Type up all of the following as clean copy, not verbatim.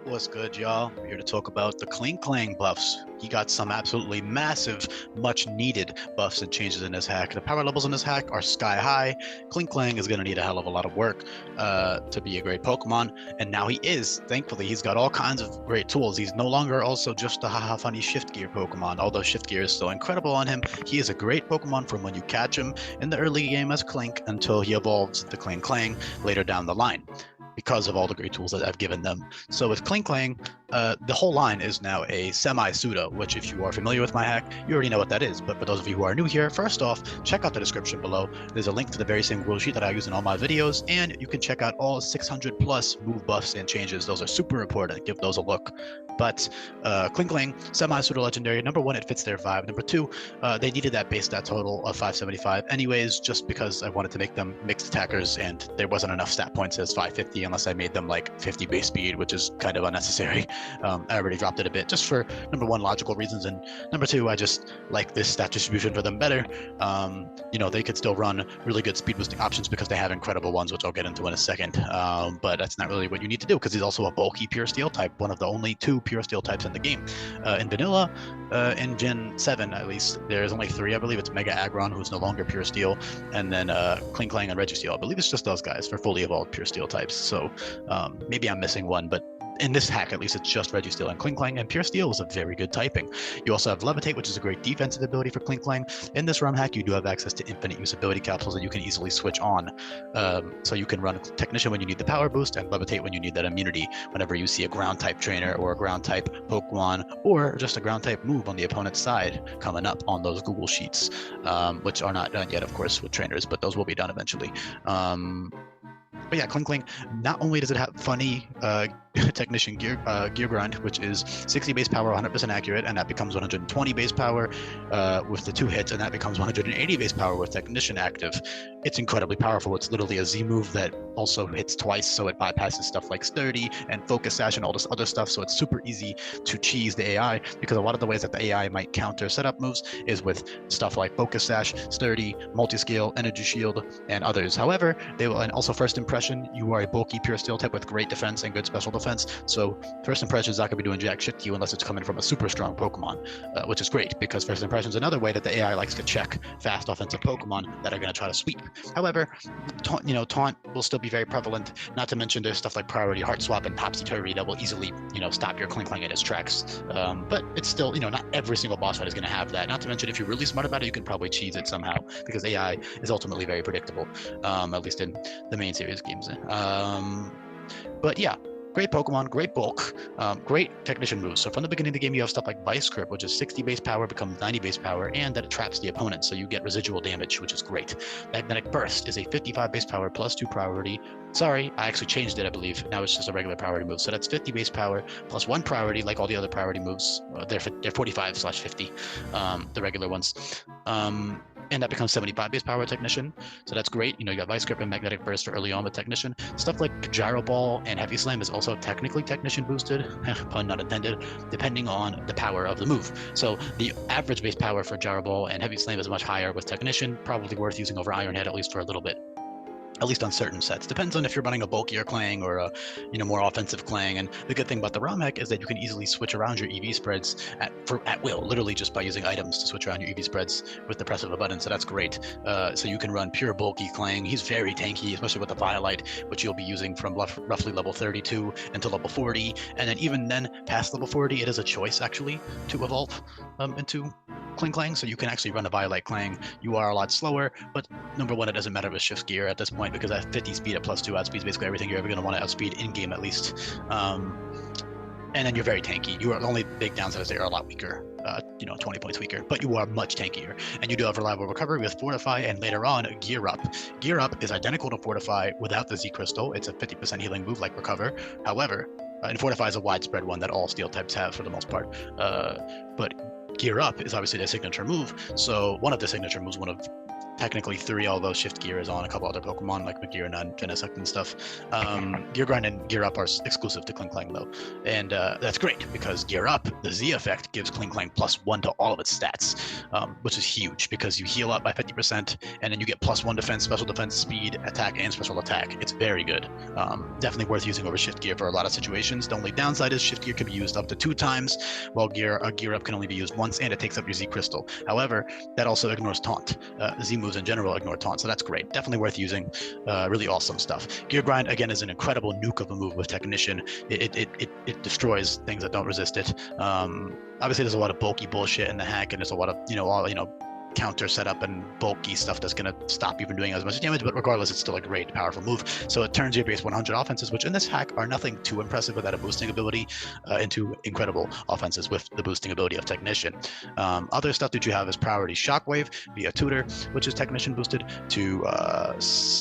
What's good, y'all? We're here to talk about the Klinklang buffs. He got some absolutely massive, much needed buffs and changes in his hack. The power levels in his hack are sky high. Klinklang is going to need a hell of a lot of work to be a great Pokemon. And now he is. Thankfully, he's got all kinds of great tools. He's no longer also just a haha funny shift gear Pokemon, although shift gear is still incredible on him. He is a great Pokemon from when you catch him in the early game as Klink until he evolves the Klinklang later down the line, because of all the great tools that I've given them. So with Klinklang, the whole line is now a semi-pseudo, which if you are familiar with my hack, you already know what that is. But for those of you who are new here, first off, check out the description below. There's a link to the very same rule sheet that I use in all my videos, and you can check out all 600 plus move buffs and changes. Those are super important. Give those a look. But Klinklang, semi-pseudo legendary. Number one, it fits their vibe. Number two, they needed that base stat total of 575 anyways, just because I wanted to make them mixed attackers, and there wasn't enough stat points as 550 unless I made them like 50 base speed, which is kind of unnecessary. I already dropped it a bit just for number one, logical reasons, and number two, I just like this stat distribution for them better. They could still run really good speed boosting options because they have incredible ones, which I'll get into in a second. But that's not really what you need to do because he's also a bulky pure steel type, one of the only two pure steel types in the game. In vanilla, in Gen 7 at least, there's only three, I believe. It's Mega Aggron, who's no longer pure steel, and then Klinklang and Registeel. I believe it's just those guys for fully evolved pure steel types. So maybe I'm missing one, but in this hack, at least, it's just Registeel and Klinklang, and Pure Steel is a very good typing. You also have Levitate, which is a great defensive ability for Klinklang. In this ROM hack, you do have access to infinite usability capsules that you can easily switch on. So you can run Technician when you need the power boost, and Levitate when you need that immunity, whenever you see a ground-type trainer or a ground-type Pokemon, or just a ground-type move on the opponent's side coming up on those Google Sheets, which are not done yet, of course, with trainers, but those will be done eventually. But yeah, Klinklang, not only does it have funny Technician gear grind, which is 60 base power, 100% accurate, and that becomes 120 base power with the two hits, and that becomes 180 base power with Technician active. It's incredibly powerful. It's literally a Z move that also hits twice, so it bypasses stuff like Sturdy and Focus Sash and all this other stuff, so it's super easy to cheese the AI, because a lot of the ways that the AI might counter setup moves is with stuff like Focus Sash, Sturdy, Multi-Scale, Energy Shield, and others. However, they will, and also First Impression, you are a bulky pure steel type with great defense and good special defense, so First Impression is not going to be doing jack shit to you unless it's coming from a super strong Pokemon, which is great, because First Impression is another way that the AI likes to check fast offensive Pokemon that are going to try to sweep. However, Taunt will still be very prevalent, not to mention there's stuff like Priority Heart Swap and Topsy-Turvy that will easily, stop your Klinklang in its tracks. But it's still, not every single boss fight is going to have that. Not to mention, if you're really smart about it, you can probably cheese it somehow, because AI is ultimately very predictable, at least in the main series games. But yeah, great Pokemon, great bulk, great Technician moves. So from the beginning of the game, you have stuff like Vice Grip, which is 60 base power, becomes 90 base power, and that it traps the opponent, so you get residual damage, which is great. Magnetic Burst is a 55 base power plus 2 priority. Sorry, I actually changed it, I believe. Now it's just a regular priority move. So that's 50 base power plus 1 priority, like all the other priority moves. They're 45/50, the regular ones. And that becomes 75 base power Technician, so that's great. You got Vice Grip and Magnetic Burst for early on with Technician. Stuff like Gyro Ball and Heavy Slam is also technically Technician boosted, pun not intended, depending on the power of the move. So the average base power for Gyro Ball and Heavy Slam is much higher with Technician, probably worth using over Iron Head, at least for a little bit. At least on certain sets. Depends on if you're running a bulkier Klang or a more offensive Klang. And the good thing about the ROM hack is that you can easily switch around your EV spreads at will, literally just by using items to switch around your EV spreads with the press of a button. So that's great. So you can run pure bulky Klang. He's very tanky, especially with the Violite, which you'll be using from roughly level 32 until level 40. And then even then, past level 40, it is a choice actually to evolve into Klinklang, so you can actually run a Violite Klang. You are a lot slower, but number one, it doesn't matter with shift gear at this point, because at 50 speed at plus 2 outspeeds basically everything you're ever going to want to outspeed in game at least. And then you're very tanky. The only big downside is that you're a lot weaker, 20 points weaker, but you are much tankier. And you do have reliable recovery with Fortify, and later on, Gear Up. Gear Up is identical to Fortify without the Z Crystal. It's a 50% healing move like Recover. However, and Fortify is a widespread one that all steel types have for the most part. But Gear Up is obviously their signature move. So one of the signature moves, one of technically 3, although Shift Gear is on a couple other Pokemon like Magearna and Genesect and stuff. Gear Grind and Gear Up are exclusive to Klinklang though, and that's great because Gear Up, the Z effect, gives Klinklang +1 to all of its stats, which is huge because you heal up by 50% and then you get +1 defense, special defense, speed, attack, and special attack. It's very good. Definitely worth using over Shift Gear for a lot of situations. The only downside is Shift Gear can be used up to 2 times, while Gear Up can only be used once, and it takes up your Z Crystal. However, that also ignores Taunt. Z moves in general ignore Taunt, so that's great. Definitely worth using. Really awesome stuff. Gear Grind, again, is an incredible nuke of a move with Technician. It destroys things that don't resist it. Obviously, there's a lot of bulky bullshit in the hack, and there's a lot of, counter setup and bulky stuff that's going to stop you from doing as much damage, but regardless, it's still a great, powerful move. So it turns your base 100 offenses, which in this hack are nothing too impressive without a boosting ability, into incredible offenses with the boosting ability of Technician. Other stuff that you have is Priority Shockwave via Tutor, which is Technician boosted to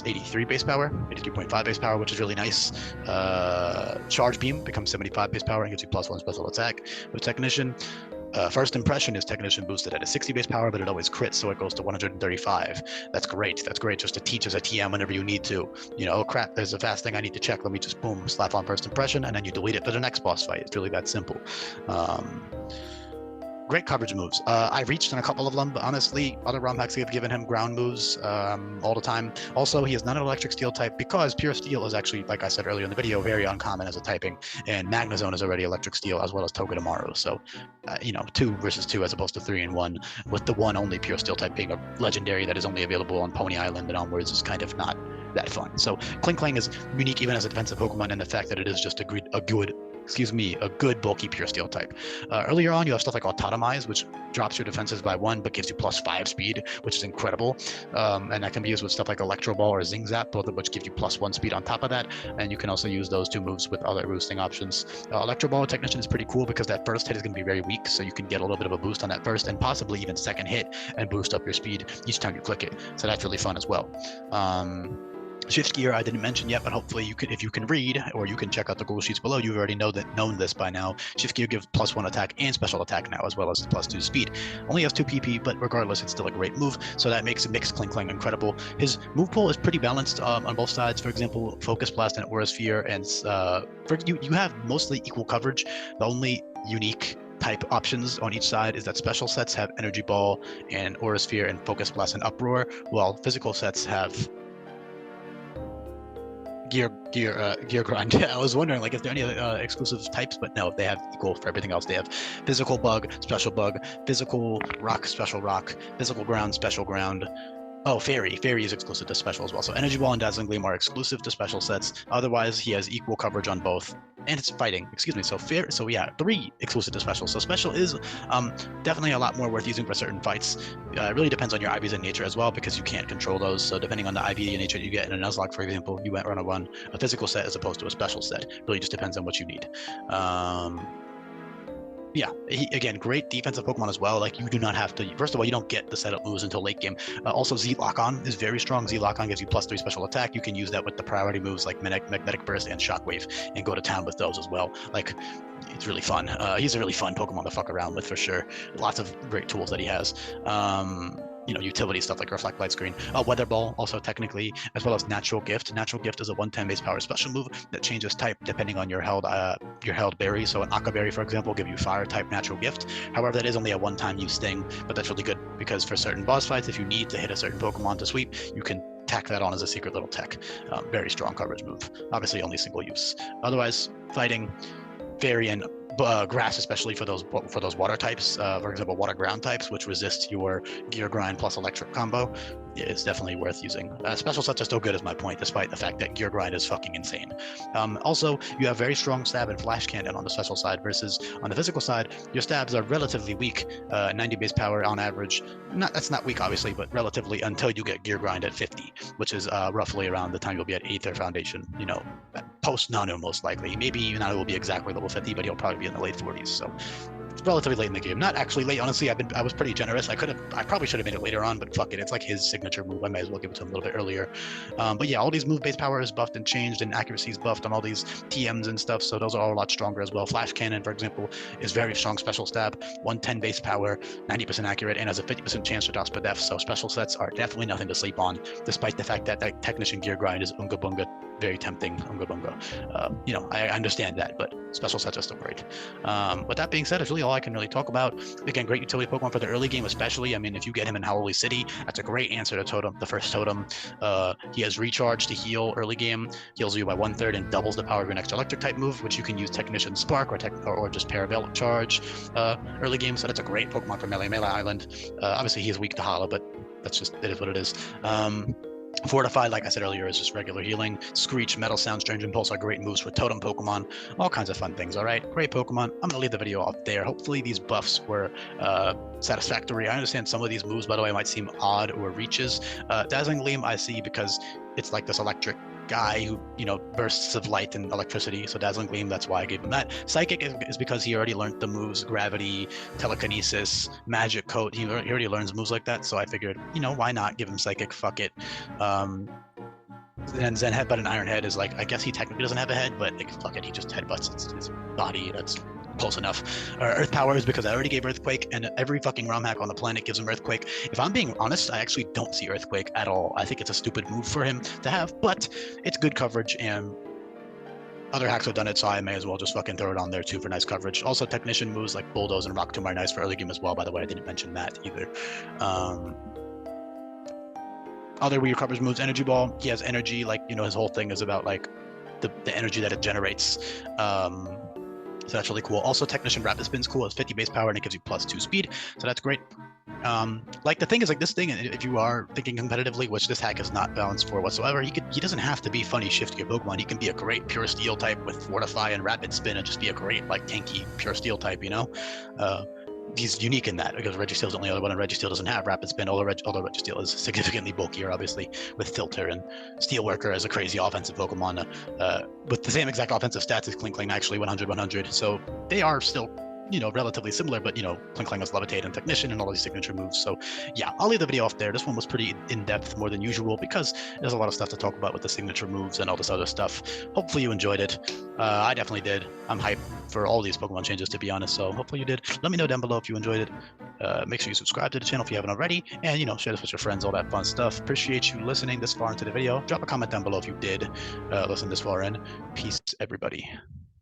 83 base power, 83.5 base power, which is really nice. Charge Beam becomes 75 base power and gives you +1 special attack with Technician. First Impression is Technician boosted at a 60 base power, but it always crits, so it goes to 135. That's great. That's great just to teach as a TM whenever you need to. Oh crap, there's a fast thing I need to check. Let me just boom, slap on First Impression, and then you delete it for the next boss fight. It's really that simple. Great coverage moves. I reached on a couple of them, but honestly, other ROM hacks have given him ground moves all the time. Also, he is not an electric steel type because pure steel is actually, like I said earlier in the video, very uncommon as a typing, and Magnezone is already electric steel as well as Togedemaru. So, 2 versus 2 as opposed to 3 and 1, with the 1 only pure steel type being a legendary that is only available on Pony Island and onwards is kind of not that fun. So Klinklang is unique even as a defensive Pokemon in the fact that it is just a good bulky pure steel type. Earlier on, you have stuff like Autotomize, which drops your defenses by 1 but gives you +5 speed, which is incredible. And that can be used with stuff like Electro Ball or Zing Zap, both of which give you +1 speed on top of that. And you can also use those 2 moves with other boosting options. Electro Ball Technician is pretty cool because that first hit is going to be very weak, so you can get a little bit of a boost on that first and possibly even second hit and boost up your speed each time you click it. So that's really fun as well. Shift Gear I didn't mention yet, but hopefully you could, if you can read or you can check out the Google Sheets below, you've already known this by now. Shift Gear gives +1 attack and special attack now, as well as +2 speed. Only has 2 PP, but regardless, it's still a great move. So that makes Klinklang incredible. His move pool is pretty balanced on both sides. For example, Focus Blast and Aura Sphere, and you have mostly equal coverage. The only unique type options on each side is that special sets have Energy Ball and Aura Sphere and Focus Blast and Uproar, while physical sets have Gear Grind. I was wondering, like, if there are any exclusive types, but no, they have equal for everything else. They have Physical Bug, Special Bug, Physical Rock, Special Rock, Physical Ground, Special Ground. Oh, Fairy is exclusive to special as well. So Energy Ball and Dazzling Gleam are exclusive to special sets. Otherwise, he has equal coverage on both. And it's fighting, excuse me. So yeah, 3 exclusive to special. So special is definitely a lot more worth using for certain fights. It really depends on your IVs and nature as well, because you can't control those. So depending on the IV and nature you get in a Nuzlocke, for example, you might run a physical set as opposed to a special set. It really just depends on what you need. Yeah, again, great defensive Pokemon as well. Like, you do not have to, first of all, you don't get the setup moves until late game. Also, Z Lock-On is very strong. Z Lock-On gives you +3 special attack. You can use that with the priority moves like Magnetic Burst and Shockwave and go to town with those as well. Like, it's really fun. He's a really fun Pokemon to fuck around with for sure. Lots of great tools that he has. Utility stuff like Reflect Light Screen. Weather Ball also technically, as well as Natural Gift. Natural Gift is a 110 base power special move that changes type depending on your held berry. So an Aqua Berry, for example, will give you Fire type Natural Gift. However, that is only a one-time use thing, but that's really good because for certain boss fights, if you need to hit a certain Pokemon to sweep, you can tack that on as a secret little tech. Very strong coverage move. Obviously, only single use. Otherwise, fighting, Fairy and Grass, especially for those water types, for example, water ground types, which resist your Gear Grind plus electric combo, it's definitely worth using. Special sets are still good, is my point, despite the fact that Gear Grind is fucking insane. Also, you have very strong stab and flash cannon on the special side, versus on the physical side, your stabs are relatively weak, 90 base power on average. That's not weak, obviously, but relatively, until you get Gear Grind at 50, which is roughly around the time you'll be at Aether Foundation, post Nanu most likely. Maybe Nanu will be exactly level 50, but he'll probably be in the late 40s, so relatively late in the game. Not actually late, honestly. I was pretty generous. I probably should have made it later on, but fuck it. It's like his signature move. I may as well give it to him a little bit earlier. But yeah, all these move-based power is buffed and changed, and accuracy is buffed on all these TMs and stuff. So those are all a lot stronger as well. Flash Cannon, for example, is very strong special stab, 110 base power, 90% accurate, and has a 50% chance to dodge per def. So special sets are definitely nothing to sleep on, despite the fact that that Technician gear grind is Unga Bunga, very tempting. Unga Bunga. I understand that, but special sets are still great. With that being said, it's really all I can really talk about. Again, great utility Pokemon for the early game, especially. I mean, if you get him in Howley City, that's a great answer to Totem, the first Totem. He has Recharge to heal early game, heals you by 1/3 and doubles the power of your next electric type move, which you can use Technician Spark or just Parabolic Charge early game. So that's a great Pokemon for Melee Island. Obviously, he's weak to Hala, but that's just, it is what it is. Fortify, like I said earlier, is just regular healing. Screech, Metal Sound, Strange Impulse are great moves for Totem Pokemon. All kinds of fun things, all right? Great Pokemon. I'm going to leave the video off there. Hopefully these buffs were satisfactory. I understand some of these moves, by the way, might seem odd or reaches. Dazzling Gleam I see because it's like this electric guy who, bursts of light and electricity. So Dazzling Gleam, that's why I gave him that. Psychic is because he already learned the moves, Gravity, Telekinesis, Magic Coat. He already learns moves like that. So I figured, why not give him Psychic? Fuck it. And Zen Headbutt and Iron Head is like, I guess he technically doesn't have a head, but like, fuck it, he just headbutts his body. That's close enough. Earth Power is because I already gave Earthquake, and every fucking ROM hack on the planet gives him Earthquake. If I'm being honest, I actually don't see Earthquake at all. I think it's a stupid move for him to have, but it's good coverage, and other hacks have done it, so I may as well just fucking throw it on there too for nice coverage. Also, Technician moves like Bulldoze and Rock Tomb are nice for early game as well, by the way. I didn't mention that either. Other weird coverage moves, Energy Ball. He has energy, like, his whole thing is about like the energy that it generates. So that's really cool. Also, Technician Rapid Spin's cool. It's 50 base power and it gives you +2 speed. So that's great. Like the thing is, like this thing, if you are thinking competitively, which this hack is not balanced for whatsoever, he doesn't have to be funny shifty your Pokemon. He can be a great pure steel type with Fortify and Rapid Spin and just be a great like tanky pure steel type, He's unique in that because Registeel's the only other one, and Registeel doesn't have Rapid Spin, although Registeel is significantly bulkier, obviously, with Filter, and Steelworker as a crazy offensive Pokemon with the same exact offensive stats as Klinklang, actually 100-100. So they are still, relatively similar, but, Klinklang has Levitate and Technician and all these signature moves. So yeah, I'll leave the video off there. This one was pretty in-depth, more than usual, because there's a lot of stuff to talk about with the signature moves and all this other stuff. Hopefully you enjoyed it. I definitely did. I'm hyped for all these Pokemon changes, to be honest, so hopefully you did. Let me know down below if you enjoyed it. Make sure you subscribe to the channel if you haven't already, and, share this with your friends, all that fun stuff. Appreciate you listening this far into the video. Drop a comment down below if you did listen this far in. Peace, everybody.